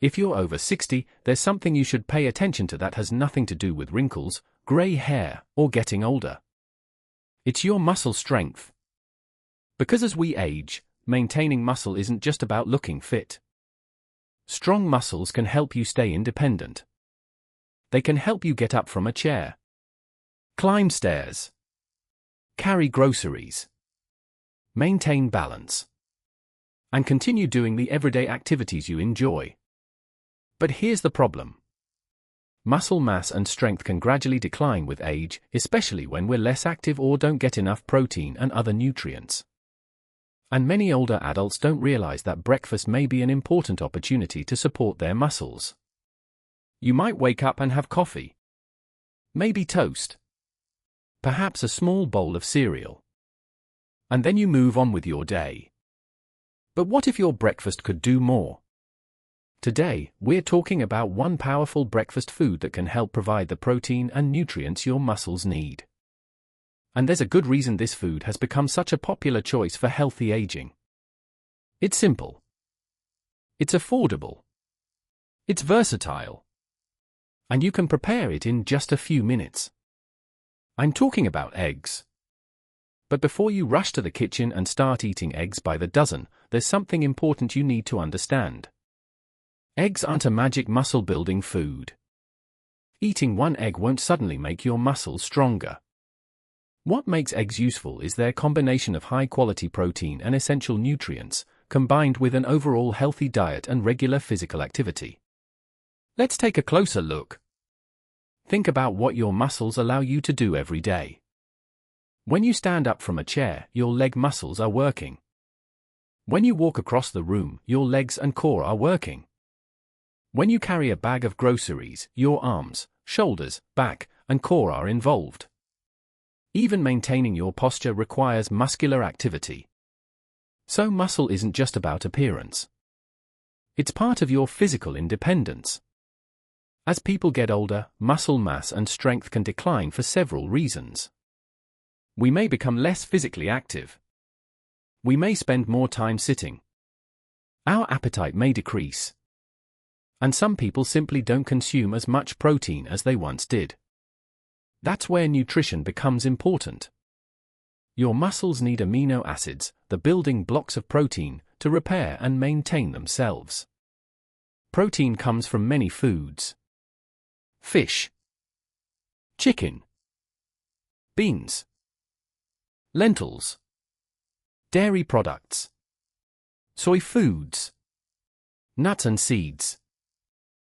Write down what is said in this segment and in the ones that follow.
If you're over 60, there's something you should pay attention to that has nothing to do with wrinkles, gray hair, or getting older. It's your muscle strength. Because as we age, maintaining muscle isn't just about looking fit. Strong muscles can help you stay independent. They can help you get up from a chair, climb stairs, carry groceries, maintain balance, and continue doing the everyday activities you enjoy. But here's the problem. Muscle mass and strength can gradually decline with age, especially when we're less active or don't get enough protein and other nutrients. And many older adults don't realize that breakfast may be an important opportunity to support their muscles. You might wake up and have coffee, maybe toast, perhaps a small bowl of cereal, and then you move on with your day. But what if your breakfast could do more? Today, we're talking about one powerful breakfast food that can help provide the protein and nutrients your muscles need. And there's a good reason this food has become such a popular choice for healthy aging. It's simple. It's affordable. It's versatile. And you can prepare it in just a few minutes. I'm talking about eggs. But before you rush to the kitchen and start eating eggs by the dozen, there's something important you need to understand. Eggs aren't a magic muscle-building food. Eating one egg won't suddenly make your muscles stronger. What makes eggs useful is their combination of high-quality protein and essential nutrients, combined with an overall healthy diet and regular physical activity. Let's take a closer look. Think about what your muscles allow you to do every day. When you stand up from a chair, your leg muscles are working. When you walk across the room, your legs and core are working. When you carry a bag of groceries, your arms, shoulders, back, and core are involved. Even maintaining your posture requires muscular activity. So muscle isn't just about appearance. It's part of your physical independence. As people get older, muscle mass and strength can decline for several reasons. We may become less physically active. We may spend more time sitting. Our appetite may decrease. And some people simply don't consume as much protein as they once did. That's where nutrition becomes important. Your muscles need amino acids, the building blocks of protein, to repair and maintain themselves. Protein comes from many foods. Fish, chicken, beans, lentils, dairy products, soy foods, nuts and seeds,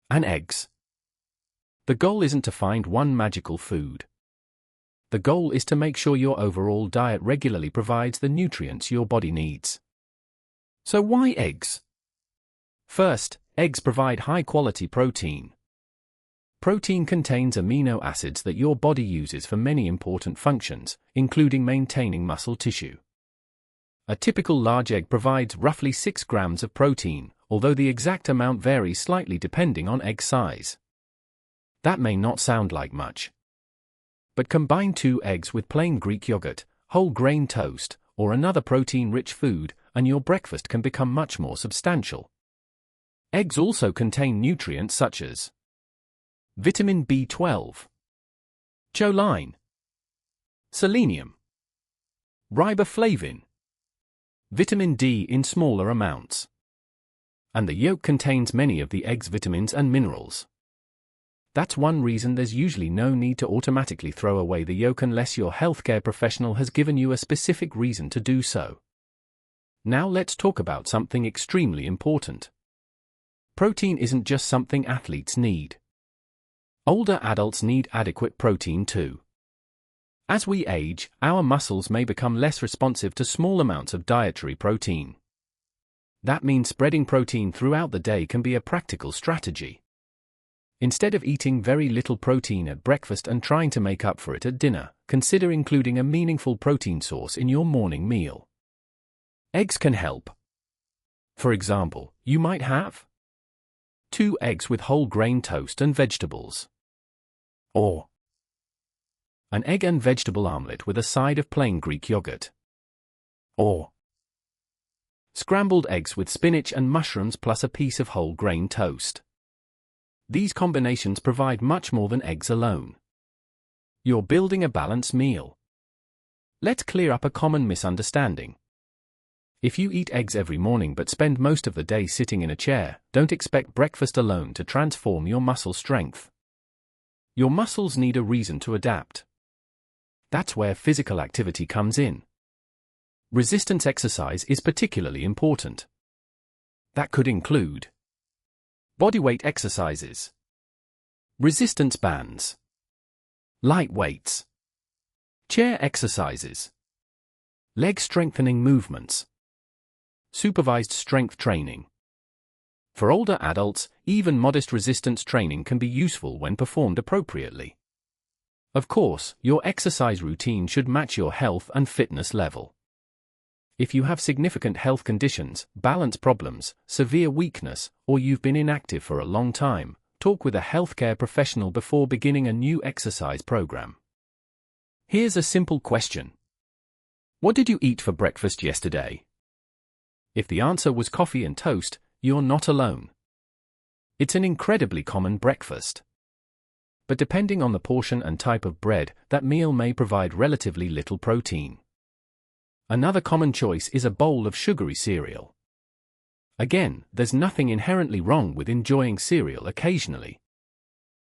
and eggs. The goal isn't to find one magical food. The goal is to make sure your overall diet regularly provides the nutrients your body needs. So why eggs? First, eggs provide high-quality protein. Protein contains amino acids that your body uses for many important functions, including maintaining muscle tissue. A typical large egg provides roughly 6 grams of protein, although the exact amount varies slightly depending on egg size. That may not sound like much. But combine 2 eggs with plain Greek yogurt, whole grain toast, or another protein-rich food, and your breakfast can become much more substantial. Eggs also contain nutrients such as vitamin B12, choline, selenium, riboflavin, vitamin D in smaller amounts. And the yolk contains many of the egg's vitamins and minerals. That's one reason there's usually no need to automatically throw away the yolk unless your healthcare professional has given you a specific reason to do so. Now let's talk about something extremely important. Protein isn't just something athletes need. Older adults need adequate protein too. As we age, our muscles may become less responsive to small amounts of dietary protein. That means spreading protein throughout the day can be a practical strategy. Instead of eating very little protein at breakfast and trying to make up for it at dinner, consider including a meaningful protein source in your morning meal. Eggs can help. For example, you might have 2 eggs with whole grain toast and vegetables. Or an egg and vegetable omelette with a side of plain Greek yogurt. Or Scrambled eggs with spinach and mushrooms plus a piece of whole grain toast. These combinations provide much more than eggs alone. You're building a balanced meal. Let's clear up a common misunderstanding. If you eat eggs every morning but spend most of the day sitting in a chair, don't expect breakfast alone to transform your muscle strength. Your muscles need a reason to adapt. That's where physical activity comes in. Resistance exercise is particularly important. That could include bodyweight exercises, resistance bands, light weights, chair exercises, leg strengthening movements, supervised strength training. For older adults, even modest resistance training can be useful when performed appropriately. Of course, your exercise routine should match your health and fitness level. If you have significant health conditions, balance problems, severe weakness, or you've been inactive for a long time, talk with a healthcare professional before beginning a new exercise program. Here's a simple question. What did you eat for breakfast yesterday? If the answer was coffee and toast, you're not alone. It's an incredibly common breakfast. But depending on the portion and type of bread, that meal may provide relatively little protein. Another common choice is a bowl of sugary cereal. Again, there's nothing inherently wrong with enjoying cereal occasionally.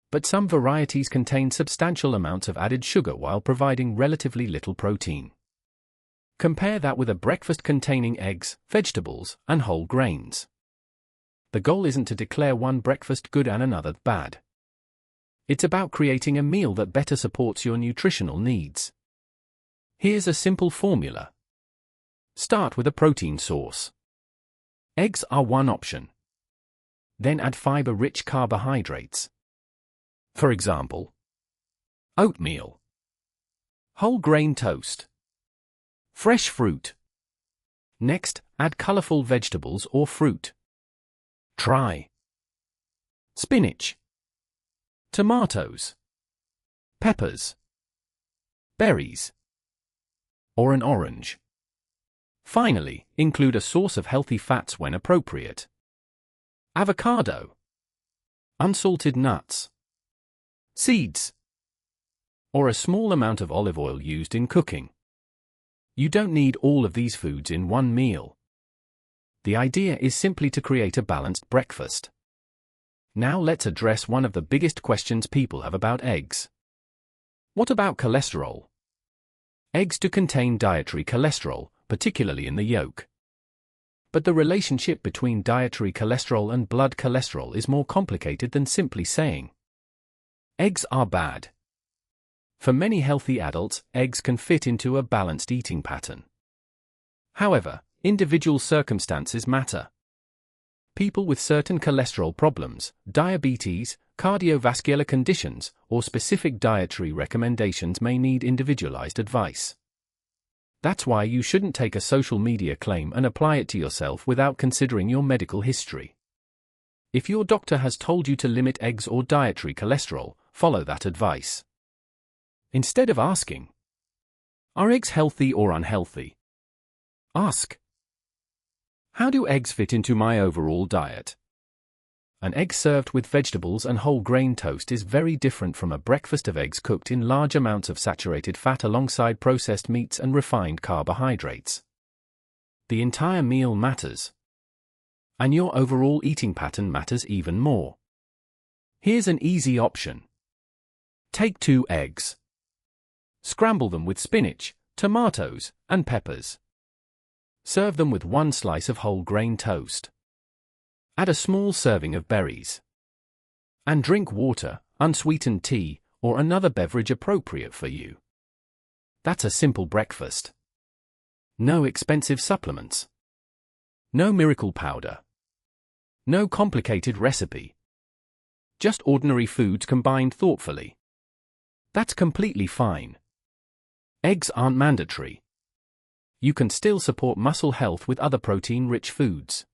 But some varieties contain substantial amounts of added sugar while providing relatively little protein. Compare that with a breakfast containing eggs, vegetables, and whole grains. The goal isn't to declare one breakfast good and another bad. It's about creating a meal that better supports your nutritional needs. Here's a simple formula. Start with a protein source. Eggs are one option. Then add fiber-rich carbohydrates. For example, oatmeal, whole grain toast, fresh fruit. Next, add colorful vegetables or fruit. Try spinach, tomatoes, peppers, berries, or an orange. Finally, include a source of healthy fats when appropriate. Avocado, unsalted nuts, seeds, or a small amount of olive oil used in cooking. You don't need all of these foods in one meal. The idea is simply to create a balanced breakfast. Now let's address one of the biggest questions people have about eggs. What about cholesterol? Eggs do contain dietary cholesterol, particularly in the yolk. But the relationship between dietary cholesterol and blood cholesterol is more complicated than simply saying eggs are bad. For many healthy adults, eggs can fit into a balanced eating pattern. However, individual circumstances matter. People with certain cholesterol problems, diabetes, cardiovascular conditions, or specific dietary recommendations may need individualized advice. That's why you shouldn't take a social media claim and apply it to yourself without considering your medical history. If your doctor has told you to limit eggs or dietary cholesterol, follow that advice. Instead of asking, are eggs healthy or unhealthy? Ask, how do eggs fit into my overall diet? An egg served with vegetables and whole grain toast is very different from a breakfast of eggs cooked in large amounts of saturated fat alongside processed meats and refined carbohydrates. The entire meal matters. And your overall eating pattern matters even more. Here's an easy option. Take 2 eggs. Scramble them with spinach, tomatoes, and peppers. Serve them with 1 slice of whole grain toast. Add a small serving of berries. And drink water, unsweetened tea, or another beverage appropriate for you. That's a simple breakfast. No expensive supplements. No miracle powder. No complicated recipe. Just ordinary foods combined thoughtfully. That's completely fine. Eggs aren't mandatory. You can still support muscle health with other protein-rich foods.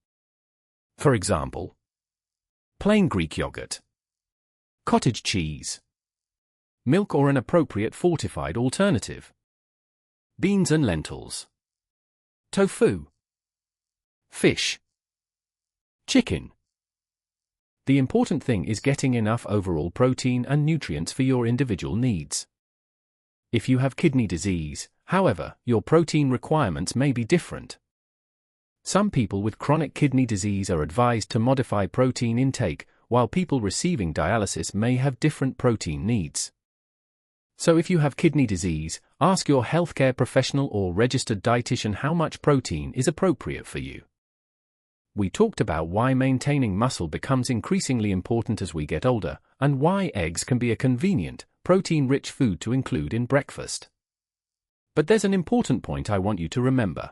For example, plain Greek yogurt, cottage cheese, milk or an appropriate fortified alternative, beans and lentils, tofu, fish, chicken. The important thing is getting enough overall protein and nutrients for your individual needs. If you have kidney disease, however, your protein requirements may be different. Some people with chronic kidney disease are advised to modify protein intake, while people receiving dialysis may have different protein needs. So if you have kidney disease, ask your healthcare professional or registered dietitian how much protein is appropriate for you. We talked about why maintaining muscle becomes increasingly important as we get older, and why eggs can be a convenient, protein-rich food to include in breakfast. But there's an important point I want you to remember.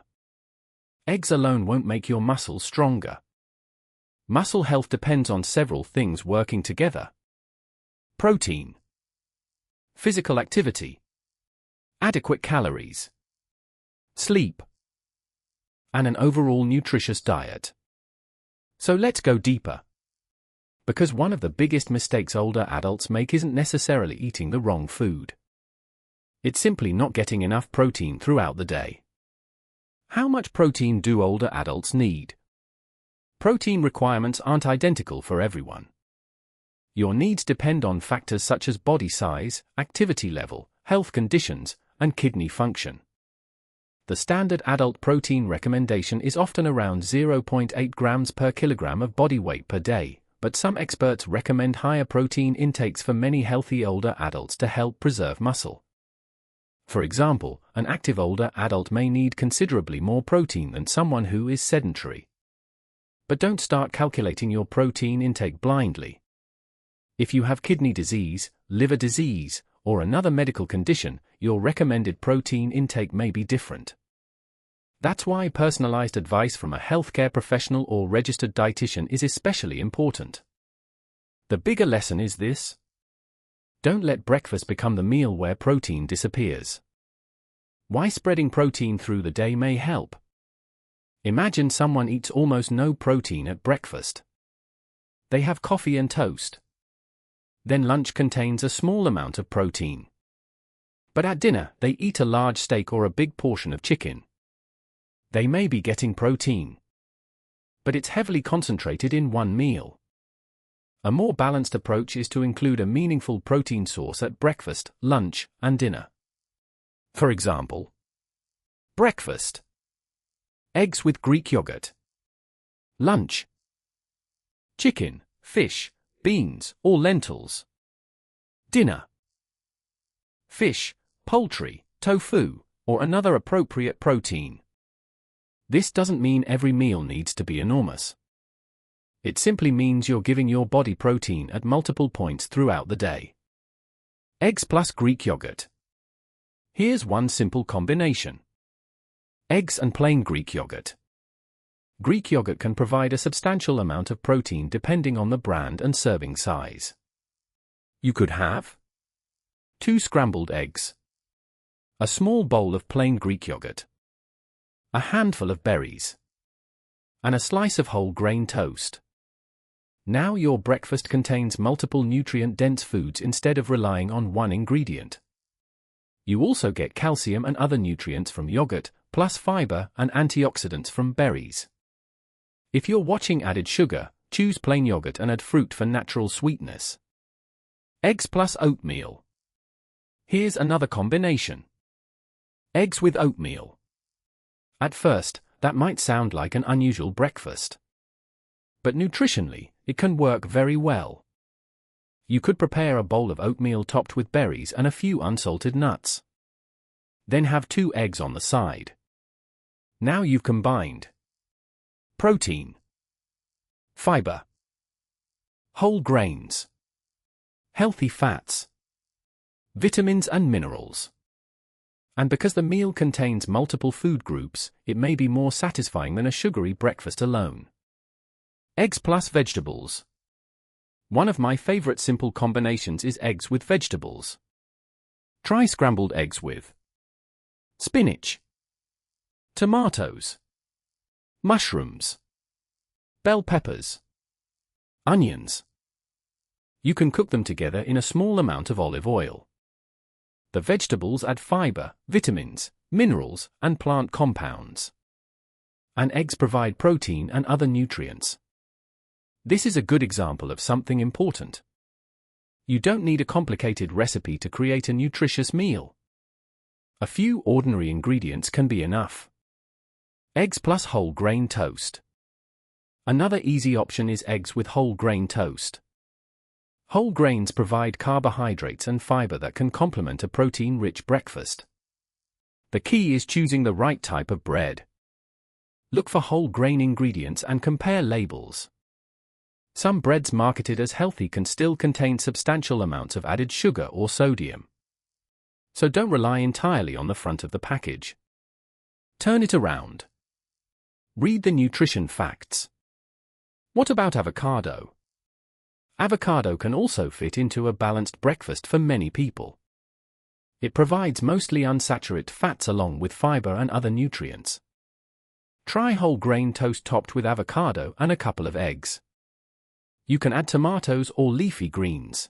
Eggs alone won't make your muscles stronger. Muscle health depends on several things working together: protein, physical activity, adequate calories, sleep, and an overall nutritious diet. So let's go deeper. Because one of the biggest mistakes older adults make isn't necessarily eating the wrong food. It's simply not getting enough protein throughout the day. How much protein do older adults need? Protein requirements aren't identical for everyone. Your needs depend on factors such as body size, activity level, health conditions, and kidney function. The standard adult protein recommendation is often around 0.8 grams per kilogram of body weight per day, but some experts recommend higher protein intakes for many healthy older adults to help preserve muscle. For example, an active older adult may need considerably more protein than someone who is sedentary. But don't start calculating your protein intake blindly. If you have kidney disease, liver disease, or another medical condition, your recommended protein intake may be different. That's why personalized advice from a healthcare professional or registered dietitian is especially important. The bigger lesson is this: don't let breakfast become the meal where protein disappears. Why spreading protein through the day may help. Imagine someone eats almost no protein at breakfast. They have coffee and toast. Then lunch contains a small amount of protein. But at dinner, they eat a large steak or a big portion of chicken. They may be getting protein, but it's heavily concentrated in one meal. A more balanced approach is to include a meaningful protein source at breakfast, lunch, and dinner. For example, breakfast: eggs with Greek yogurt. Lunch: chicken, fish, beans, or lentils. Dinner: fish, poultry, tofu, or another appropriate protein. This doesn't mean every meal needs to be enormous. It simply means you're giving your body protein at multiple points throughout the day. Eggs plus Greek yogurt. Here's one simple combination: eggs and plain Greek yogurt. Greek yogurt can provide a substantial amount of protein depending on the brand and serving size. You could have 2 scrambled eggs, a small bowl of plain Greek yogurt, a handful of berries, and a slice of whole grain toast. Now your breakfast contains multiple nutrient-dense foods instead of relying on one ingredient. You also get calcium and other nutrients from yogurt, plus fiber and antioxidants from berries. If you're watching added sugar, choose plain yogurt and add fruit for natural sweetness. Eggs plus oatmeal. Here's another combination: eggs with oatmeal. At first, that might sound like an unusual breakfast. But nutritionally, it can work very well. You could prepare a bowl of oatmeal topped with berries and a few unsalted nuts. Then have 2 eggs on the side. Now you've combined protein, fiber, whole grains, healthy fats, vitamins and minerals. And because the meal contains multiple food groups, it may be more satisfying than a sugary breakfast alone. Eggs plus vegetables. One of my favorite simple combinations is eggs with vegetables. Try scrambled eggs with spinach, tomatoes, mushrooms, bell peppers, onions. You can cook them together in a small amount of olive oil. The vegetables add fiber, vitamins, minerals, and plant compounds. And eggs provide protein and other nutrients. This is a good example of something important. You don't need a complicated recipe to create a nutritious meal. A few ordinary ingredients can be enough. Eggs plus whole grain toast. Another easy option is eggs with whole grain toast. Whole grains provide carbohydrates and fiber that can complement a protein-rich breakfast. The key is choosing the right type of bread. Look for whole grain ingredients and compare labels. Some breads marketed as healthy can still contain substantial amounts of added sugar or sodium. So don't rely entirely on the front of the package. Turn it around. Read the nutrition facts. What about avocado? Avocado can also fit into a balanced breakfast for many people. It provides mostly unsaturated fats along with fiber and other nutrients. Try whole grain toast topped with avocado and a couple of eggs. You can add tomatoes or leafy greens.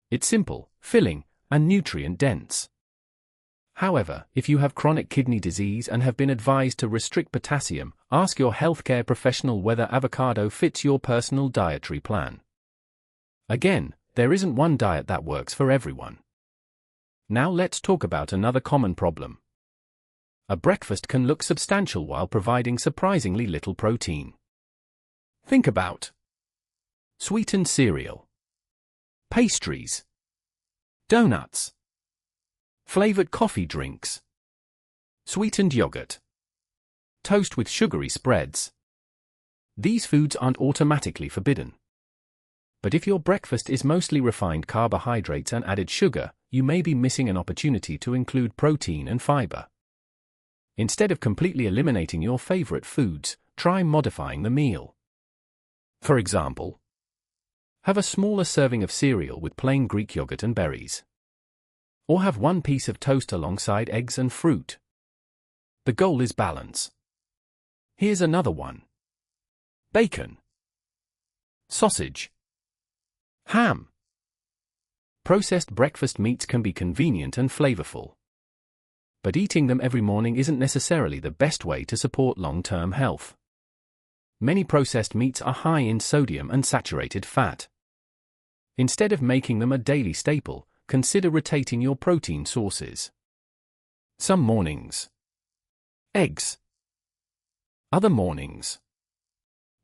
It's simple, filling, and nutrient-dense. However, if you have chronic kidney disease and have been advised to restrict potassium, ask your healthcare professional whether avocado fits your personal dietary plan. Again, there isn't one diet that works for everyone. Now let's talk about another common problem. A breakfast can look substantial while providing surprisingly little protein. Think about sweetened cereal, pastries, donuts, flavored coffee drinks, sweetened yogurt, toast with sugary spreads. These foods aren't automatically forbidden. But if your breakfast is mostly refined carbohydrates and added sugar, you may be missing an opportunity to include protein and fiber. Instead of completely eliminating your favorite foods, try modifying the meal. For example, have a smaller serving of cereal with plain Greek yogurt and berries. Or have one piece of toast alongside eggs and fruit. The goal is balance. Here's another one. Bacon, sausage, ham. Processed breakfast meats can be convenient and flavorful. But eating them every morning isn't necessarily the best way to support long-term health. Many processed meats are high in sodium and saturated fat. Instead of making them a daily staple, consider rotating your protein sources. Some mornings, eggs. Other mornings,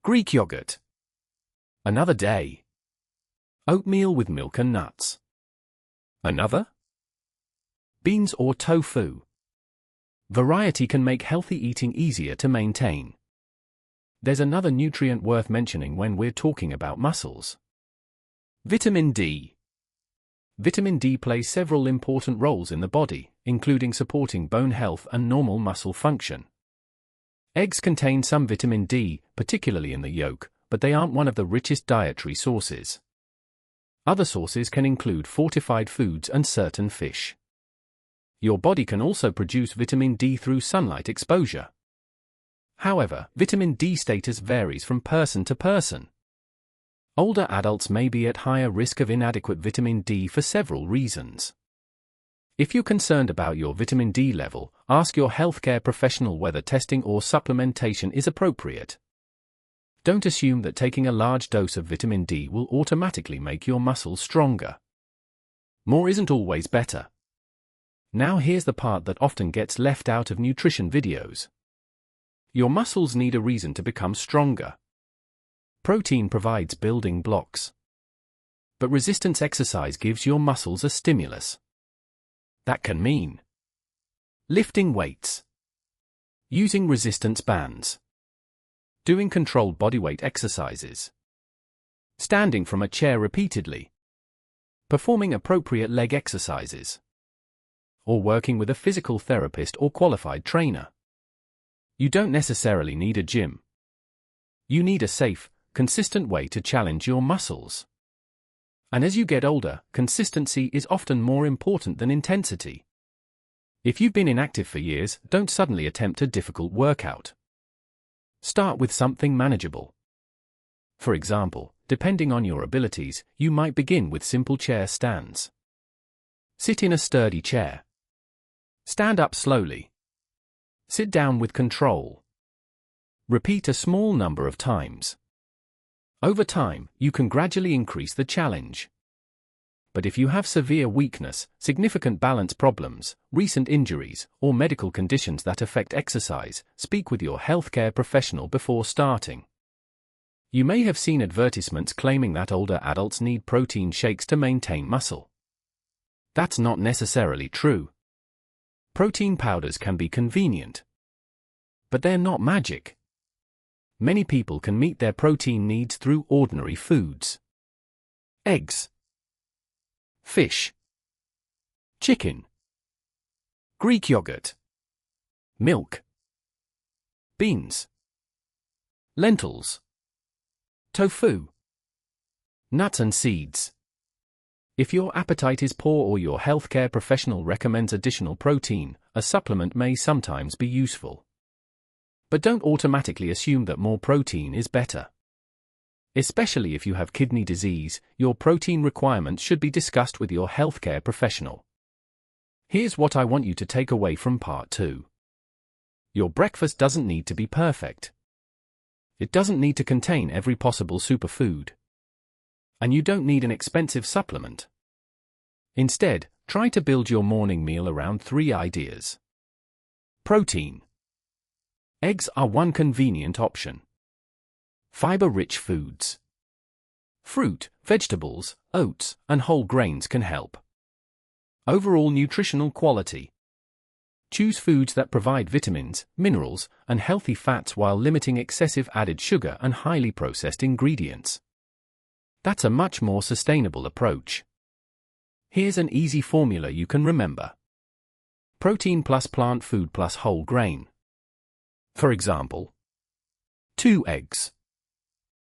Greek yogurt. Another day, oatmeal with milk and nuts. Another, beans or tofu. Variety can make healthy eating easier to maintain. There's another nutrient worth mentioning when we're talking about muscles. Vitamin D. Vitamin D plays several important roles in the body, including supporting bone health and normal muscle function. Eggs contain some vitamin D, particularly in the yolk, but they aren't one of the richest dietary sources. Other sources can include fortified foods and certain fish. Your body can also produce vitamin D through sunlight exposure. However, vitamin D status varies from person to person. Older adults may be at higher risk of inadequate vitamin D for several reasons. If you're concerned about your vitamin D level, ask your healthcare professional whether testing or supplementation is appropriate. Don't assume that taking a large dose of vitamin D will automatically make your muscles stronger. More isn't always better. Now here's the part that often gets left out of nutrition videos. Your muscles need a reason to become stronger. Protein provides building blocks. But resistance exercise gives your muscles a stimulus. That can mean lifting weights, using resistance bands, doing controlled bodyweight exercises, standing from a chair repeatedly, performing appropriate leg exercises, or working with a physical therapist or qualified trainer. You don't necessarily need a gym. You need a safe, consistent way to challenge your muscles. And as you get older, consistency is often more important than intensity. If you've been inactive for years, don't suddenly attempt a difficult workout. Start with something manageable. For example, depending on your abilities, you might begin with simple chair stands. Sit in a sturdy chair. Stand up slowly. Sit down with control. Repeat a small number of times. Over time, you can gradually increase the challenge. But if you have severe weakness, significant balance problems, recent injuries, or medical conditions that affect exercise, speak with your healthcare professional before starting. You may have seen advertisements claiming that older adults need protein shakes to maintain muscle. That's not necessarily true. Protein powders can be convenient, but they're not magic. Many people can meet their protein needs through ordinary foods. Eggs, fish, chicken, Greek yogurt, milk, beans, lentils, tofu, nuts and seeds. If your appetite is poor or your healthcare professional recommends additional protein, a supplement may sometimes be useful. But don't automatically assume that more protein is better. Especially if you have kidney disease, your protein requirements should be discussed with your healthcare professional. Here's what I want you to take away from part 2. Your breakfast doesn't need to be perfect. It doesn't need to contain every possible superfood. And you don't need an expensive supplement. Instead, try to build your morning meal around 3 ideas. Protein. Eggs are one convenient option. Fiber-rich foods. Fruit, vegetables, oats, and whole grains can help. Overall nutritional quality. Choose foods that provide vitamins, minerals, and healthy fats while limiting excessive added sugar and highly processed ingredients. That's a much more sustainable approach. Here's an easy formula you can remember. Protein plus plant food plus whole grain. For example, 2 eggs,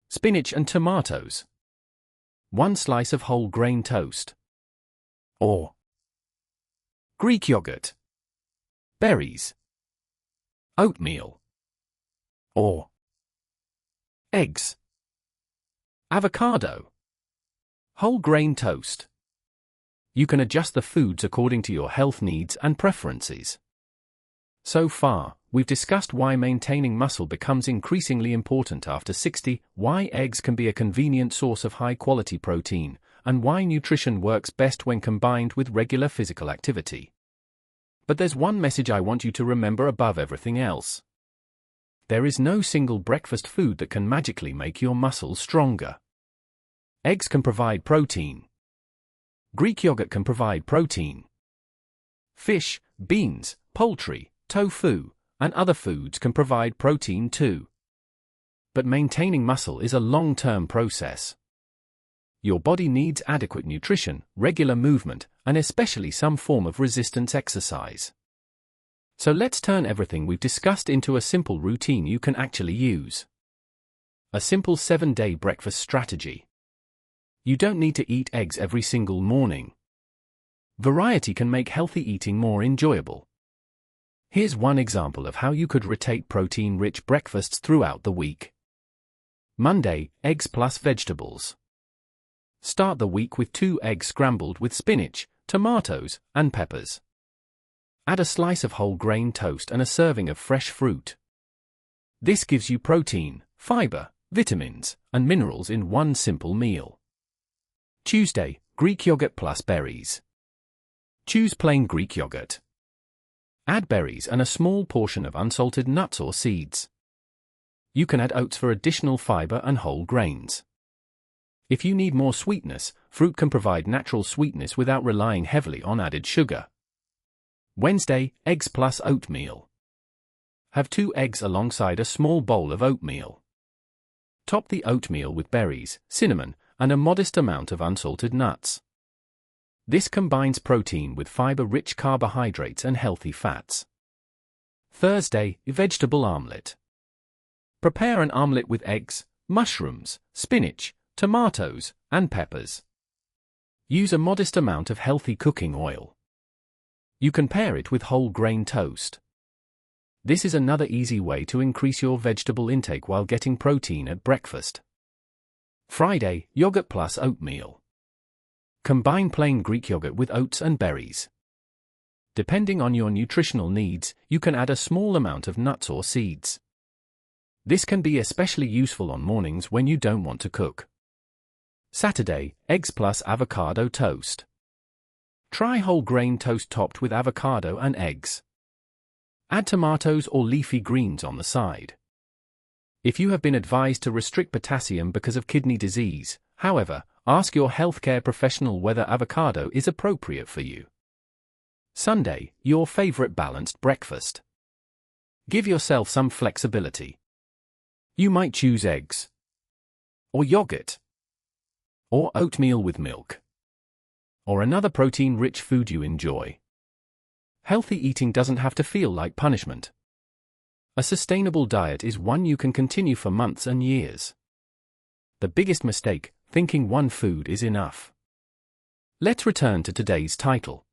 spinach and tomatoes, 1 slice of whole grain toast, or Greek yogurt, berries, oatmeal, or eggs, avocado, whole grain toast. You can adjust the foods according to your health needs and preferences. So far, we've discussed why maintaining muscle becomes increasingly important after 60, why eggs can be a convenient source of high-quality protein, and why nutrition works best when combined with regular physical activity. But there's one message I want you to remember above everything else. There is no single breakfast food that can magically make your muscles stronger. Eggs can provide protein. Greek yogurt can provide protein. Fish, beans, poultry, tofu, and other foods can provide protein too. But maintaining muscle is a long-term process. Your body needs adequate nutrition, regular movement, and especially some form of resistance exercise. So let's turn everything we've discussed into a simple routine you can actually use. A simple 7-day breakfast strategy. You don't need to eat eggs every single morning. Variety can make healthy eating more enjoyable. Here's one example of how you could rotate protein-rich breakfasts throughout the week. Monday, eggs plus vegetables. Start the week with 2 eggs scrambled with spinach, tomatoes, and peppers. Add a slice of whole grain toast and a serving of fresh fruit. This gives you protein, fiber, vitamins, and minerals in one simple meal. Tuesday, Greek yogurt plus berries. Choose plain Greek yogurt. Add berries and a small portion of unsalted nuts or seeds. You can add oats for additional fiber and whole grains. If you need more sweetness, fruit can provide natural sweetness without relying heavily on added sugar. Wednesday, eggs plus oatmeal. Have 2 eggs alongside a small bowl of oatmeal. Top the oatmeal with berries, cinnamon, and a modest amount of unsalted nuts. This combines protein with fiber-rich carbohydrates and healthy fats. Thursday, vegetable omelette. Prepare an omelette with eggs, mushrooms, spinach, tomatoes, and peppers. Use a modest amount of healthy cooking oil. You can pair it with whole grain toast. This is another easy way to increase your vegetable intake while getting protein at breakfast. Friday, yogurt plus oatmeal. Combine plain Greek yogurt with oats and berries. Depending on your nutritional needs, you can add a small amount of nuts or seeds. This can be especially useful on mornings when you don't want to cook. Saturday, eggs plus avocado toast. Try whole grain toast topped with avocado and eggs. Add tomatoes or leafy greens on the side. If you have been advised to restrict potassium because of kidney disease, however, ask your healthcare professional whether avocado is appropriate for you. Sunday, your favorite balanced breakfast. Give yourself some flexibility. You might choose eggs, or yogurt, or oatmeal with milk, or another protein-rich food you enjoy. Healthy eating doesn't have to feel like punishment. A sustainable diet is one you can continue for months and years. The biggest mistake, thinking one food is enough. Let's return to today's title.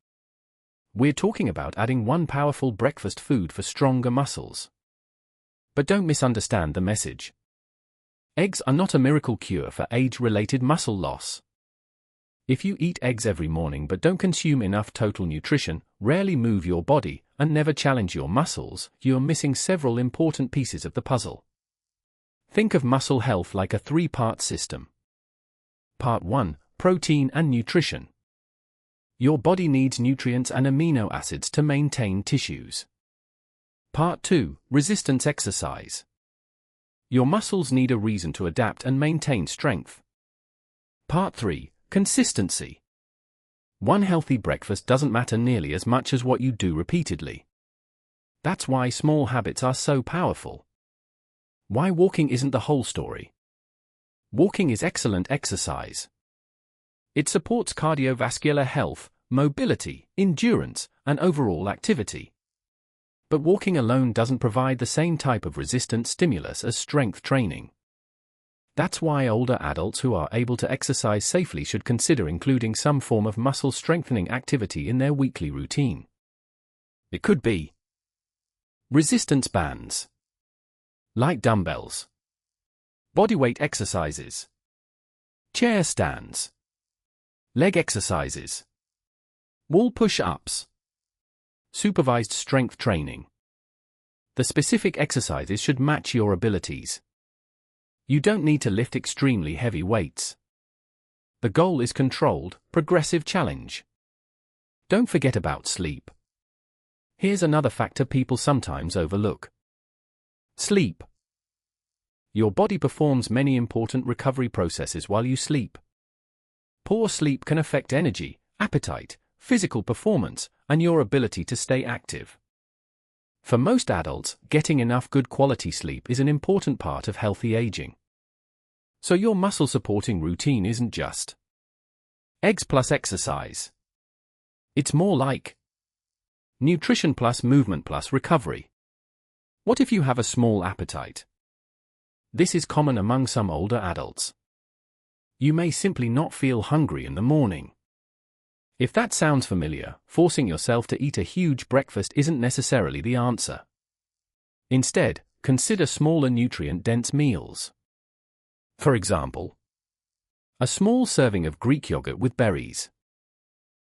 We're talking about adding one powerful breakfast food for stronger muscles. But don't misunderstand the message. Eggs are not a miracle cure for age-related muscle loss. If you eat eggs every morning but don't consume enough total nutrition, rarely move your body, and never challenge your muscles, you're missing several important pieces of the puzzle. Think of muscle health like a three-part system. Part 1, protein and nutrition. Your body needs nutrients and amino acids to maintain tissues. Part 2, resistance exercise. Your muscles need a reason to adapt and maintain strength. Part 3, consistency. One healthy breakfast doesn't matter nearly as much as what you do repeatedly. That's why small habits are so powerful. Why walking isn't the whole story. Walking is excellent exercise. It supports cardiovascular health, mobility, endurance, and overall activity. But walking alone doesn't provide the same type of resistant stimulus as strength training. That's why older adults who are able to exercise safely should consider including some form of muscle strengthening activity in their weekly routine. It could be resistance bands, light dumbbells, bodyweight exercises, chair stands, leg exercises, wall push-ups, supervised strength training. The specific exercises should match your abilities. You don't need to lift extremely heavy weights. The goal is controlled, progressive challenge. Don't forget about sleep. Here's another factor people sometimes overlook. Sleep. Your body performs many important recovery processes while you sleep. Poor sleep can affect energy, appetite, physical performance, and your ability to stay active. For most adults, getting enough good quality sleep is an important part of healthy aging. So your muscle-supporting routine isn't just eggs plus exercise. It's more like nutrition plus movement plus recovery. What if you have a small appetite? This is common among some older adults. You may simply not feel hungry in the morning. If that sounds familiar, forcing yourself to eat a huge breakfast isn't necessarily the answer. Instead, consider smaller nutrient-dense meals. For example, a small serving of Greek yogurt with berries,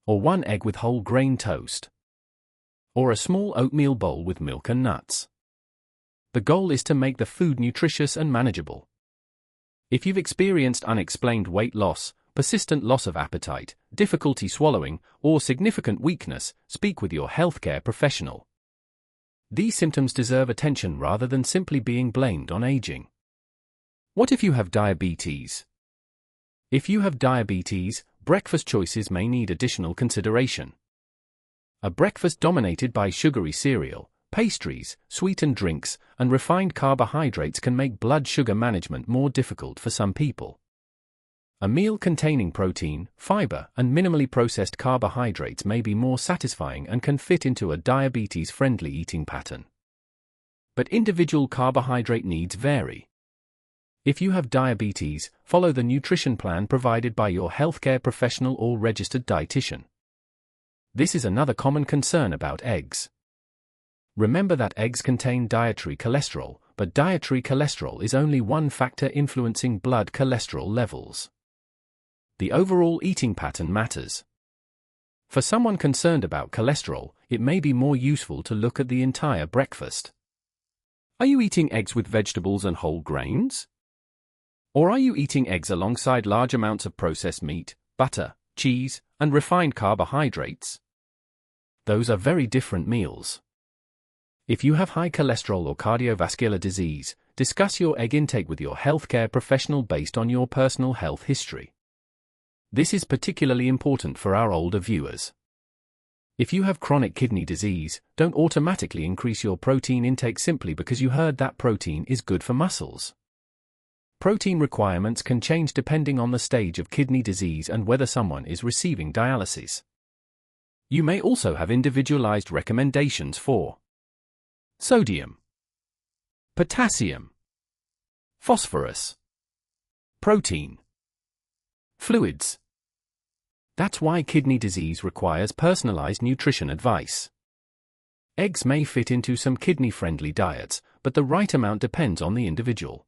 or one egg with whole grain toast, or a small oatmeal bowl with milk and nuts. The goal is to make the food nutritious and manageable. If you've experienced unexplained weight loss, persistent loss of appetite, difficulty swallowing, or significant weakness, speak with your healthcare professional. These symptoms deserve attention rather than simply being blamed on aging. What if you have diabetes? If you have diabetes, breakfast choices may need additional consideration. A breakfast dominated by sugary cereal, pastries, sweetened drinks, and refined carbohydrates can make blood sugar management more difficult for some people. A meal containing protein, fiber, and minimally processed carbohydrates may be more satisfying and can fit into a diabetes-friendly eating pattern. But individual carbohydrate needs vary. If you have diabetes, follow the nutrition plan provided by your healthcare professional or registered dietitian. This is another common concern about eggs. Remember that eggs contain dietary cholesterol, but dietary cholesterol is only one factor influencing blood cholesterol levels. The overall eating pattern matters. For someone concerned about cholesterol, it may be more useful to look at the entire breakfast. Are you eating eggs with vegetables and whole grains? Or are you eating eggs alongside large amounts of processed meat, butter, cheese, and refined carbohydrates? Those are very different meals. If you have high cholesterol or cardiovascular disease, discuss your egg intake with your healthcare professional based on your personal health history. This is particularly important for our older viewers. If you have chronic kidney disease, don't automatically increase your protein intake simply because you heard that protein is good for muscles. Protein requirements can change depending on the stage of kidney disease and whether someone is receiving dialysis. You may also have individualized recommendations for sodium, potassium, phosphorus, protein, fluids. That's why kidney disease requires personalized nutrition advice. Eggs may fit into some kidney-friendly diets, but the right amount depends on the individual.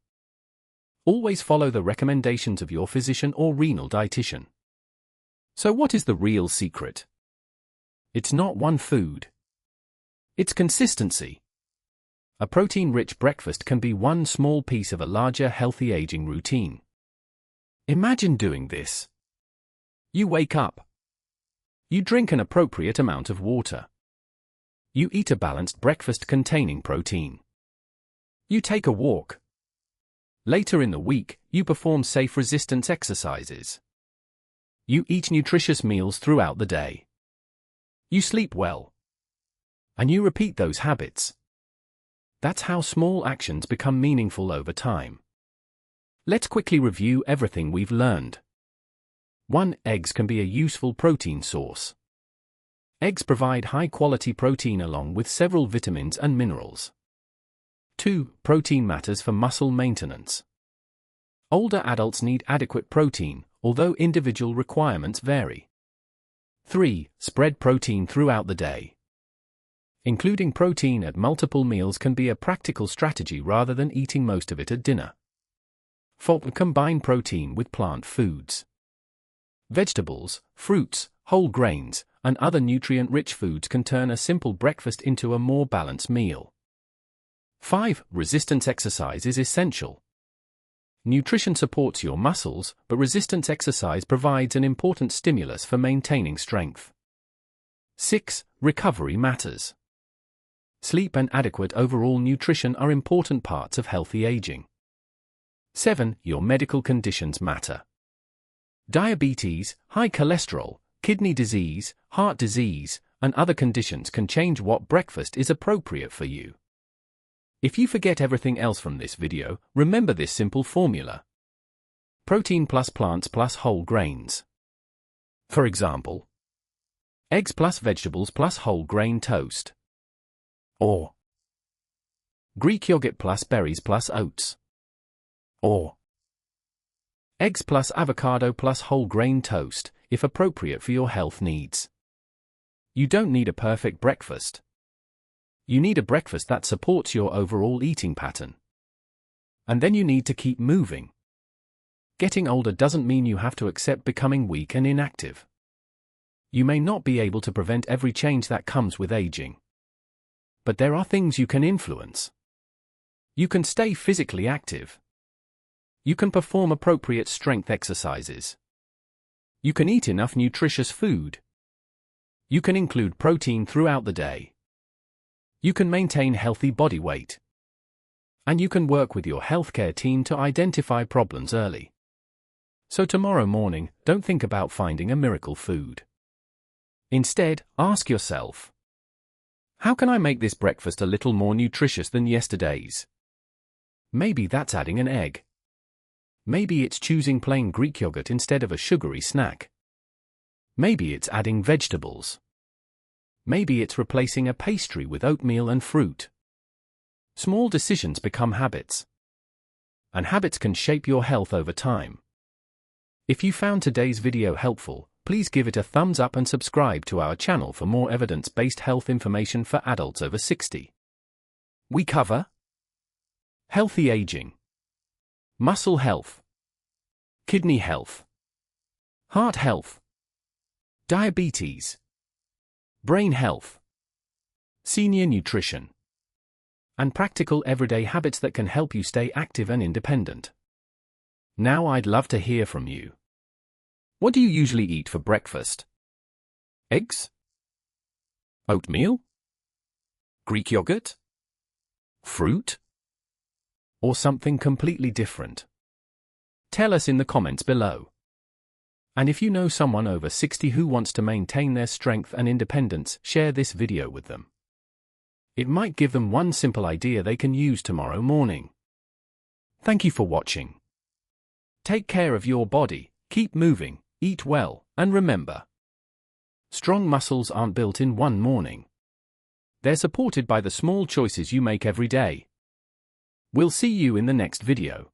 Always follow the recommendations of your physician or renal dietitian. So what is the real secret? It's not one food. It's consistency. A protein-rich breakfast can be one small piece of a larger healthy aging routine. Imagine doing this. You wake up. You drink an appropriate amount of water. You eat a balanced breakfast containing protein. You take a walk. Later in the week, you perform safe resistance exercises. You eat nutritious meals throughout the day. You sleep well. And you repeat those habits. That's how small actions become meaningful over time. Let's quickly review everything we've learned. 1. Eggs can be a useful protein source. Eggs provide high-quality protein along with several vitamins and minerals. 2. Protein matters for muscle maintenance. Older adults need adequate protein, although individual requirements vary. 3. Spread protein throughout the day. Including protein at multiple meals can be a practical strategy rather than eating most of it at dinner. 4. Combine protein with plant foods. Vegetables, fruits, whole grains, and other nutrient-rich foods can turn a simple breakfast into a more balanced meal. 5. Resistance exercise is essential. Nutrition supports your muscles, but resistance exercise provides an important stimulus for maintaining strength. 6. Recovery matters. Sleep and adequate overall nutrition are important parts of healthy aging. 7. Your medical conditions matter. Diabetes, high cholesterol, kidney disease, heart disease, and other conditions can change what breakfast is appropriate for you. If you forget everything else from this video, remember this simple formula. Protein plus plants plus whole grains. For example, eggs plus vegetables plus whole grain toast. Or Greek yogurt plus berries plus oats. Or eggs plus avocado plus whole grain toast, if appropriate for your health needs. You don't need a perfect breakfast. You need a breakfast that supports your overall eating pattern. And then you need to keep moving. Getting older doesn't mean you have to accept becoming weak and inactive. You may not be able to prevent every change that comes with aging. But there are things you can influence. You can stay physically active. You can perform appropriate strength exercises. You can eat enough nutritious food. You can include protein throughout the day. You can maintain healthy body weight. And you can work with your healthcare team to identify problems early. So tomorrow morning, don't think about finding a miracle food. Instead, ask yourself, how can I make this breakfast a little more nutritious than yesterday's? Maybe that's adding an egg. Maybe it's choosing plain Greek yogurt instead of a sugary snack. Maybe it's adding vegetables. Maybe it's replacing a pastry with oatmeal and fruit. Small decisions become habits. And habits can shape your health over time. If you found today's video helpful, please give it a thumbs up and subscribe to our channel for more evidence-based health information for adults over 60. We cover healthy aging, muscle health, kidney health, heart health, diabetes, brain health, senior nutrition, and practical everyday habits that can help you stay active and independent. Now I'd love to hear from you. What do you usually eat for breakfast? Eggs? Oatmeal? Greek yogurt? Fruit? Or something completely different? Tell us in the comments below. And if you know someone over 60 who wants to maintain their strength and independence, share this video with them. It might give them one simple idea they can use tomorrow morning. Thank you for watching. Take care of your body, keep moving, eat well, and remember, strong muscles aren't built in one morning. They're supported by the small choices you make every day. We'll see you in the next video.